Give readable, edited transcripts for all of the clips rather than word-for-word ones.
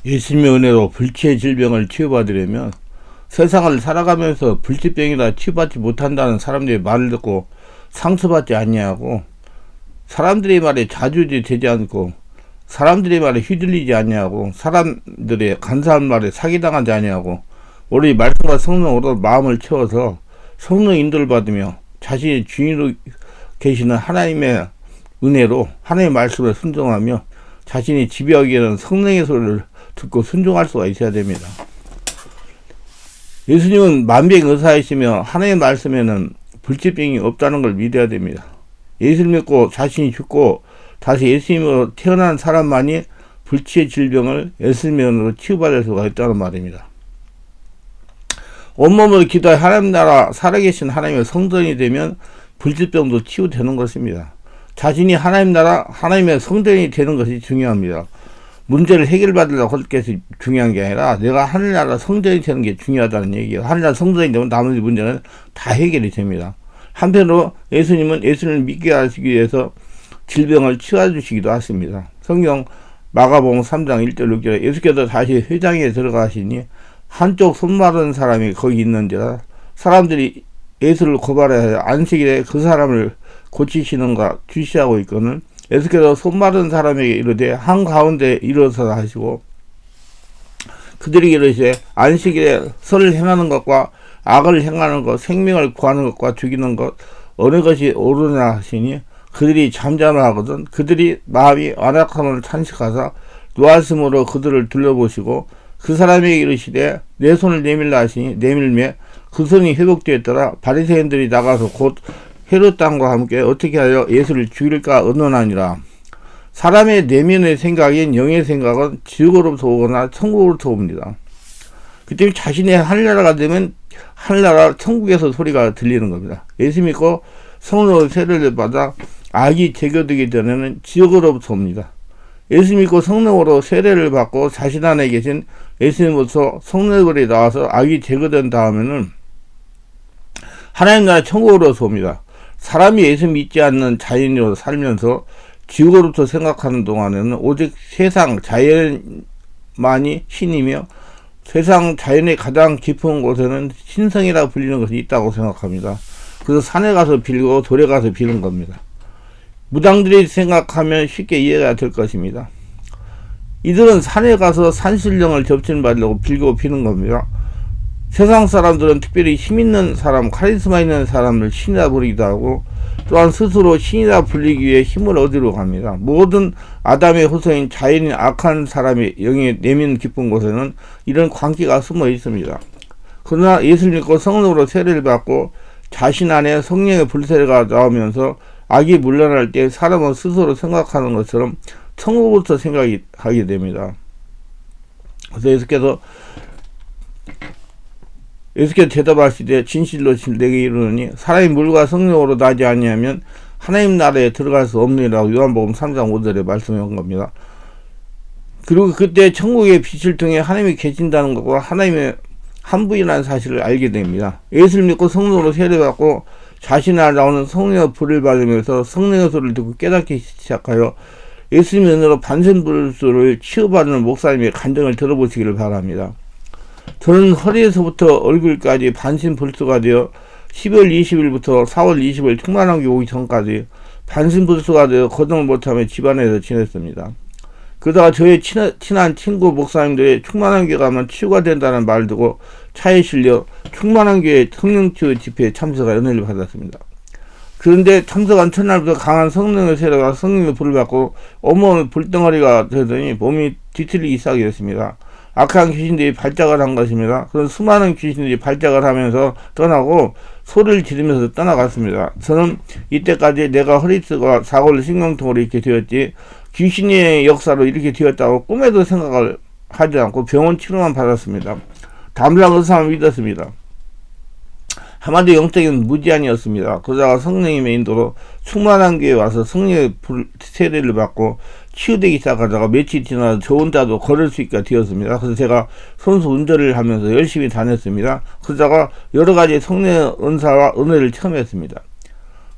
예수님의 은혜로 불치의 질병을 치유받으려면 세상을 살아가면서 불치병이라 치유받지 못한다는 사람들의 말을 듣고 상처받지 아니하고, 사람들의 말에 좌지우지되지 않고, 사람들의 말에 휘둘리지 아니하고, 사람들의 간사한 말에 사기당하지 아니하고, 우리 말씀과 성령으로 마음을 채워서 성령 인도를 받으며 자신의 주인으로 계시는 하나님의 은혜로 하나님의 말씀을 순종하며 자신이 지배하기 위한 성령의 소리를 듣고 순종할 수가 있어야 됩니다. 예수님은 만병의사이시며 하나님의 말씀에는 불치병이 없다는 걸 믿어야 됩니다. 예수를 믿고 자신이 죽고 다시 예수님으로 태어난 사람만이 불치의 질병을 예수님의 은혜로 치유받을 수가 있다는 말입니다. 온몸으로 기도해 하나님 나라 살아계신 하나님의 성전이 되면 불치병도 치유되는 것입니다. 자신이 하나님 나라 하나님의 성전이 되는 것이 중요합니다. 문제를 해결받으려고 할 것이 중요한 게 아니라 내가 하늘나라 성전이 되는 게 중요하다는 얘기예요. 하늘나라 성전이 되면 나머지 문제는 다 해결이 됩니다. 한편으로 예수님은 예수님을 믿게 하시기 위해서 질병을 치유해주시기도 하십니다. 성경 마가복음 3장 1절 6절에 예수께서 다시 회당에 들어가시니 한쪽 손 마른 사람이 거기 있는지라 사람들이 예수를 고발하여 안식일에 그 사람을 고치시는가 주시하고 있거늘 예수께서 손 마른 사람에게 이르되 한가운데 일어서라 하시고 그들이 이르시되 안식일에 선을 행하는 것과 악을 행하는 것, 생명을 구하는 것과 죽이는 것 어느 것이 옳으냐 하시니 그들이 잠잠하거든 그들이 마음이 완악함을 탄식하사 노하심으로 그들을 둘러보시고 그 사람에게 이르시되 내 손을 내밀라 하시니 내밀매 그 손이 회복되었더라. 바리새인들이 나가서 곧 헤롯 땅과 함께 어떻게 하여 예수를 죽일까 의논하니라. 사람의 내면의 생각인 영의 생각은 지옥으로부터 오거나 천국으로부터 옵니다. 그때 자신의 하늘나라가 되면 하늘나라 천국에서 소리가 들리는 겁니다. 예수 믿고 성령의 세례를 받아 악이 제거되기 전에는 지옥으로부터 옵니다. 예수 믿고 성령으로 세례를 받고 자신 안에 계신 예수님으로서 성령들이 나와서 악이 제거된 다음에는 하나님 나라 천국으로서 옵니다. 사람이 예수 믿지 않는 자연으로 살면서 지옥으로부터 생각하는 동안에는 오직 세상 자연만이 신이며 세상 자연의 가장 깊은 곳에는 신성이라 불리는 것이 있다고 생각합니다. 그래서 산에 가서 빌고 돌에 가서 비는 겁니다. 무당들이 생각하면 쉽게 이해가 될 것입니다. 이들은 산에 가서 산신령을 접신받으려고 빌고 비는 겁니다. 세상 사람들은 특별히 힘있는 사람, 카리스마 있는 사람을 신이라 부르기도 하고 또한 스스로 신이라 불리기 위해 힘을 얻으려고 합니다. 모든 아담의 후손인 자연인 악한 사람의 영의 내면 깊은 곳에는 이런 광기가 숨어 있습니다. 그러나 예수를 믿고 성령으로 세례를 받고 자신 안에 성령의 불세례가 나오면서 악이 물러날 때 사람은 스스로 생각하는 것처럼 천국부터 생각하게 됩니다. 그래서 예수께서 대답하시되 진실로 내게 이르노니 사람이 물과 성령으로 나지 아니하면 하나님 나라에 들어갈 수 없느니라고 요한복음 3장 5절에 말씀한 겁니다. 그리고 그때 천국의 빛을 통해 하나님이 계신다는 것과 하나님의 한 분이라는 사실을 알게 됩니다. 예수를 믿고 성령으로 세례받고 자신 안에 나오는 성령의 불을 받으면서 성령의 소리를 듣고 깨닫기 시작하여 예수님의 은혜로 반신불수를 치유받는 목사님의 간증을 들어보시기를 바랍니다. 저는 허리에서부터 얼굴까지 반신불수가 되어 12월 20일부터 4월 20일 충만한교 오기 전까지 반신불수가 되어 거동을 못하며 집안에서 지냈습니다. 그러다가 저의 친한 친구 목사님들이 충만한교회 가면 치유가 된다는 말을 듣고 차에 실려 충만한교회 성령치유 집회에 참석하여 은혜를 받았습니다. 그런데 참석한 첫날부터 강한 성령의 세례가 성령의 불을 받고 온몸에 불덩어리가 되더니 몸이 뒤틀리기 시작했습니다. 악한 귀신들이 발작을 한 것입니다. 그런 수많은 귀신들이 발작을 하면서 떠나고 소리를 지르면서 떠나갔습니다. 저는 이때까지 내가 허리띠와 사골 신경통으로 이렇게 되었지 귀신의 역사로 이렇게 되었다고 꿈에도 생각을 하지 않고 병원 치료만 받았습니다. 담당 의사만 믿었습니다. 한마디로 영적인 무지한이었습니다. 그러다가 성령님의 인도로 충만한 교회에 와서 성령의 세례를 받고 치유되기 시작하다가 며칠 지나서 저 혼자도 걸을 수 있게 되었습니다. 그래서 제가 선수 운전을 하면서 열심히 다녔습니다. 그러다가 여러가지 성령의 은사와 은혜를 처음 했습니다.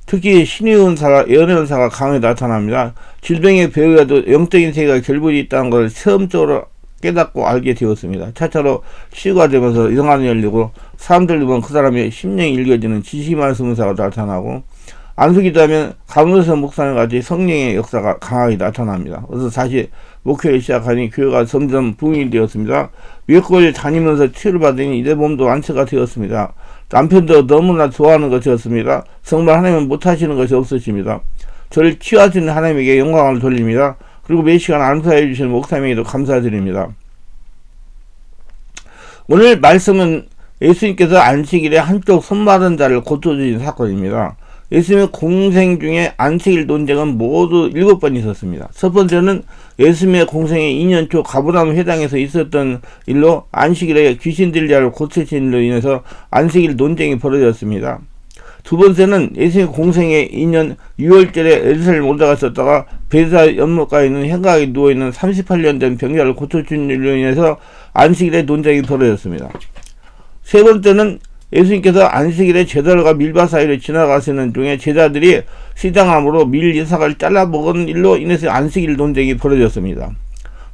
특히 신의 은사와 예언의 은사가 강하게 나타납니다. 질병의 배후에도 영적인 세계가 결부되어 있다는 것을 체험적으로 깨닫고 알게 되었습니다. 차차로 치유가 되면서 영안이 열리고 사람들이 보면 그 사람의 심령이 읽어지는 지식 말씀사가 나타나고 안수기도 하면 강원선 목사님같이 성령의 역사가 강하게 나타납니다. 그래서 다시 목회를 시작하니 교회가 점점 부흥이 되었습니다. 외국에 다니면서 치유를 받으니 이내 몸도 안치가 되었습니다. 남편도 너무나 좋아하는 것이었습니다. 정말 하나님은 못하시는 것이 없으십니다. 저를 치유하시는 하나님에게 영광을 돌립니다. 그리고 매 시간 안수해 주시는 목사님에게도 감사드립니다. 오늘 말씀은 예수님께서 안식일에 한쪽 손마른 자를 고쳐주신 사건입니다. 예수님의 공생 중에 안식일 논쟁은 모두 7번 있었습니다. 첫 번째는 예수님의 공생의 2년 초 가버나움 회당에서 있었던 일로 안식일에 귀신 들자를 고치신 일로 인해서 안식일 논쟁이 벌어졌습니다. 두 번째는 예수님의 공생의 2년 6월절에 에르사렘 올라갔었다가 베드사 연못가에 있는 hen가에 누워있는 38년 된 병자를 고쳐준 일로 인해서 안식일에 논쟁이 벌어졌습니다. 세 번째는 예수님께서 안식일에 제자들과 밀밭 사이를 지나가시는 중에 제자들이 시장함으로 밀 이삭을 잘라 먹은 일로 인해서 안식일 논쟁이 벌어졌습니다.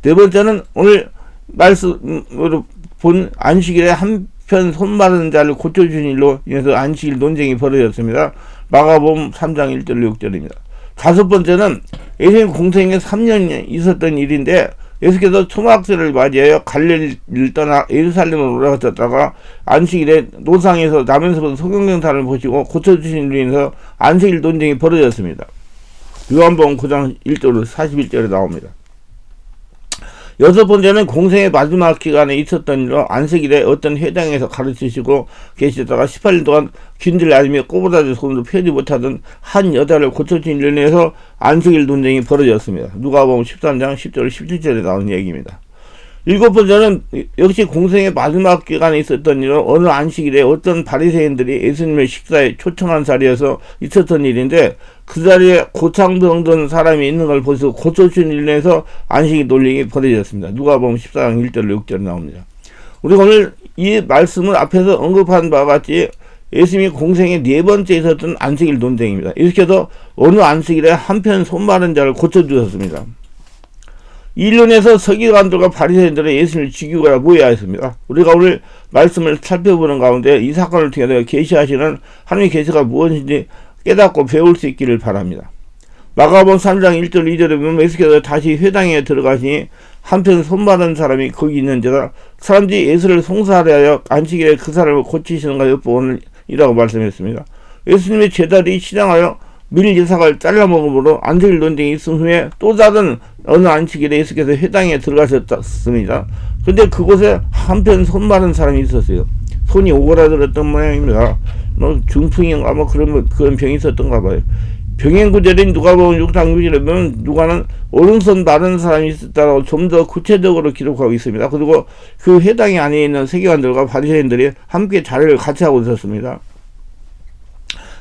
네 번째는 오늘 말씀으로 본 안식일에 한편 손마른 자를 고쳐주신 일로 인해서 안식일 논쟁이 벌어졌습니다. 마가복음 3장 1절 6절입니다. 다섯 번째는 예수님 공생에 3년 있었던 일인데 예수께서 초막절을 맞이하여 갈릴리를 떠나 예루살렘으로 올라갔다가 안식일에 노상에서 남에서부터 소경병탄을 보시고 고쳐주신 일로 인해서 안식일 논쟁이 벌어졌습니다. 요한복음 9장 1절 41절에 나옵니다. 여섯 번째는 공생의 마지막 기간에 있었던 일로 안식일에 어떤 회당에서 가르치시고 계시다가 18년 동안 균질 아니며 꼬부라지 손으로 펴지 못하던 한 여자를 고쳐준 일로 인해서 안식일 논쟁이 벌어졌습니다. 누가복음 13장 10절 17절에 나오는 얘기입니다. 일곱 번째는 역시 공생의 마지막 기간에 있었던 일로 어느 안식일에 어떤 바리새인들이 예수님의 식사에 초청한 자리에서 있었던 일인데 그 자리에 고창병든 사람이 있는 걸 보시고 고쳐준 일로 해서 안식일 논쟁이 벌어졌습니다. 누가복음 14장 1절 6절에 나옵니다. 우리가 오늘 이 말씀을 앞에서 언급한 바와 같이 예수님이 공생의 네 번째 있었던 안식일 논쟁입니다. 이렇게도 어느 안식일에 한편 손마른 자를 고쳐주셨습니다. 일론에서 서기관들과 바리새인들은 예수님을 죽이고야 모여야 했습니다. 우리가 오늘 말씀을 살펴보는 가운데 이 사건을 통해서 계시하시는 하나님의 계시가 무엇인지 깨닫고 배울 수 있기를 바랍니다. 마가복음 3장 1절 2절에 보면 예수께서 다시 회당에 들어가시니 한편 손마른 사람이 거기 있는지라 사람들이 예수를 송사하려 하여 안식일에 그 사람을 고치시는가 엿보거니라고 말씀했습니다. 예수님의 제자들이 시장하여 밀 이삭을 잘라 먹음으로 안식일 논쟁이 있은 후에 또 다른 어느 안식일에 예수께서 회당에 들어가셨습니다. 근데 그곳에 한편 손 마른 사람이 있었어요. 손이 오그라들었던 모양입니다. 중풍인가 그런 병이 있었던가 봐요. 병행구절인 누가복음 6장 6절에 보면 누가는 오른손 마른 사람이 있었다고 좀 더 구체적으로 기록하고 있습니다. 그리고 그 회당에 안에 있는 세계관들과 바리새인들이 함께 자리를 같이 하고 있었습니다.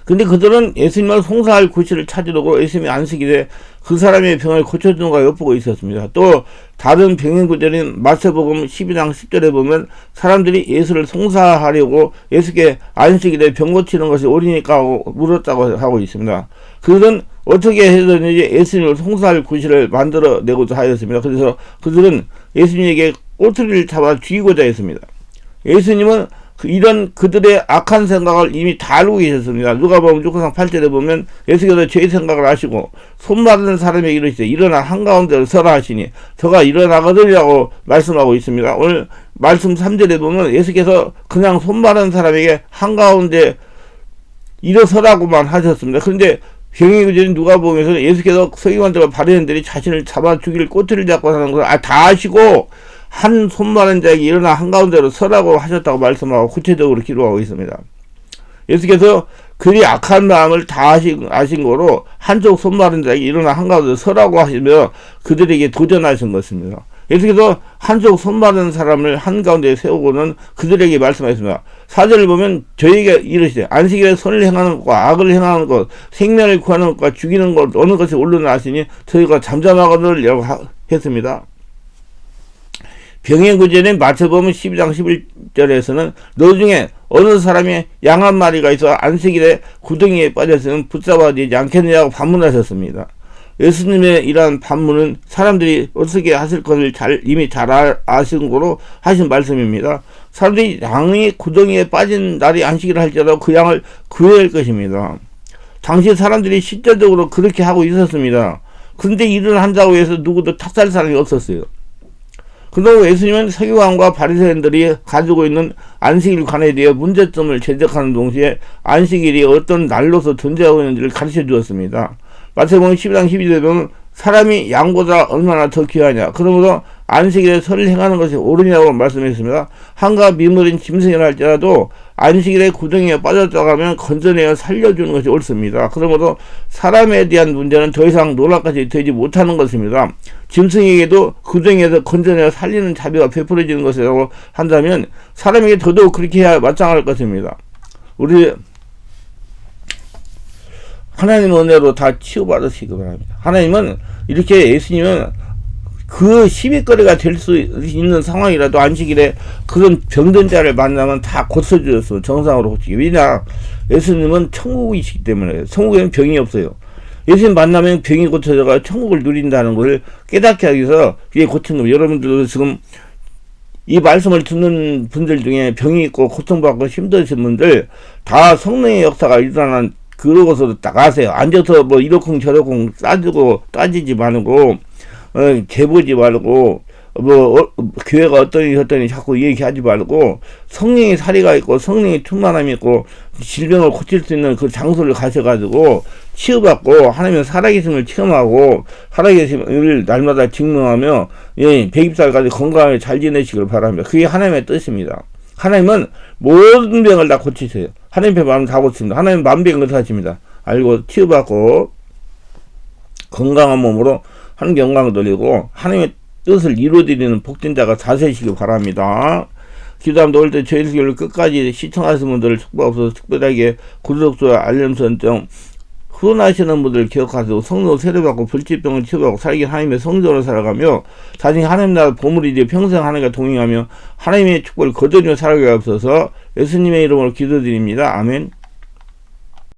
근데 그들은 예수님을 송사할 구실을 찾으려고 예수님이 안식일에 그 사람의 병을 고쳐주는 걸 엿보고 있었습니다. 또 다른 병행 구절인 마태복음 12장 10절에 보면 사람들이 예수를 송사하려고 예수께 안식일에 병 고치는 것이 옳으니까 하고 물었다고 하고 있습니다. 그들은 어떻게 해서든지 예수님을 송사할 구실을 만들어내고자 하였습니다. 그래서 그들은 예수님에게 꼬투리를 잡아 죽이고자 했습니다. 예수님은 이런 그들의 악한 생각을 이미 다 알고 계셨습니다. 누가복음 6장 8절에 보면 예수께서 죄의 생각을 아시고 손마른 사람에게 이르시되 일어나 한가운데로 서라 하시니 저가 일어나거든이라고 말씀하고 있습니다. 오늘 말씀 3절에 보면 예수께서 그냥 손마른 사람에게 한가운데 일어서라고만 하셨습니다. 그런데 병행구절인 누가복음에서는 예수께서 서기관들과 바리새인들이 자신을 잡아 죽일 꼬투리를 잡고 하는 것을 다 아시고 한 손마른 자에게 일어나 한가운데로 서라고 하셨다고 말씀하고 구체적으로 기록하고 있습니다. 예수께서 그리 악한 마음을 다 아신 거로 한쪽 손마른 자에게 일어나 한가운데로 서라고 하시며 그들에게 도전하신 것입니다. 예수께서 한쪽 손마른 사람을 한가운데 세우고는 그들에게 말씀하셨습니다. 4절을 보면 저에게 이르시되 안식일에 선을 행하는 것과 악을 행하는 것 생명을 구하는 것과 죽이는 것 어느 것이 옳으나 하시니 저희가 잠잠하거든이라고 했습니다. 병행구절인 마태복음 12장 11절에서는 너 중에 어느 사람이 양 한 마리가 있어 안식일에 구덩이에 빠졌으면 붙잡아야 되지 않겠느냐고 반문하셨습니다. 예수님의 이러한 반문은 사람들이 어떻게 하실 것을 이미 잘 아신 거로 하신 말씀입니다. 사람들이 양이 구덩이에 빠진 날이 안식일 할지라도 그 양을 구해야 할 것입니다. 당시 사람들이 실제적으로 그렇게 하고 있었습니다. 그런데 일을 한다고 해서 누구도 탓할 사람이 없었어요. 그리고 예수님은 서기관과 바리새인들이 가지고 있는 안식일관에 대해 문제점을 지적하는 동시에 안식일이 어떤 날로서 존재하고 있는지를 가르쳐 주었습니다. 마태복음 12장 12절에 보면 사람이 양보다 얼마나 더 귀하냐. 그러므로 안식일에 설을 행하는 것이 옳으냐고 말씀했습니다. 한가 미물인 짐승이라 할지라도 안식일에 구덩이에 빠졌다고 하면 건져내어 살려주는 것이 옳습니다. 그러므로 사람에 대한 문제는 더 이상 노략같이 되지 못하는 것입니다. 짐승에게도 구덩이에서 건져내어 살리는 자비가 베풀어지는 것이라고 한다면 사람에게 더더욱 그렇게 해야 마땅할 것입니다. 우리 하나님의 은혜로 다 치유받으시기 바랍니다. 하나님은 이렇게 예수님은 그 시비거리가 될 수 있는 상황이라도 안식일에 그런 병든 자를 만나면 다 고쳐주셨어. 정상으로 고치기. 왜냐? 예수님은 천국이시기 때문에. 천국에는 병이 없어요. 예수님 만나면 병이 고쳐져가 천국을 누린다는 것을 깨닫게 하기 위해서 그게 고친 겁니다. 여러분들도 지금 이 말씀을 듣는 분들 중에 병이 있고 고통받고 힘드신 분들 다 성령의 역사가 일어나는 그러고서 딱 아세요. 앉아서 뭐 이러쿵 저러쿵 따지지 말고, 개보지 말고, 교회가 어떠니 자꾸 얘기하지 말고, 성령의 사리가 있고, 성령의 충만함이 있고, 질병을 고칠 수 있는 그 장소를 가셔가지고, 치유받고, 하나님의 살아계심을 체험하고, 살아계심을 날마다 증명하며, 120살까지 건강하게 잘 지내시길 바랍니다. 그게 하나님의 뜻입니다. 하나님은 모든 병을 다 고치세요. 하나님의 마음 다 고칩니다. 하나님은 만병을 하십니다. 알고 치유받고 건강한 몸으로 하나님 영광을 돌리고 하나님의 뜻을 이루어드리는 복된 자가 다 되시기 바랍니다. 기도함 놓을 때 저희 설교를 끝까지 시청하시는 분들을 축복하소서. 특별하게 구독, 좋아요, 알림 설정 후원하시는 분들 기억하시고 성령 세례받고 불치병을 치유하고 살기 하나님의 성전으로 살아가며 자신이 하나님 나라 보물이 되어 평생 하나님과 동행하며 하나님의 축복을 거두며 살아가게 하옵소서. 예수님의 이름으로 기도드립니다. 아멘.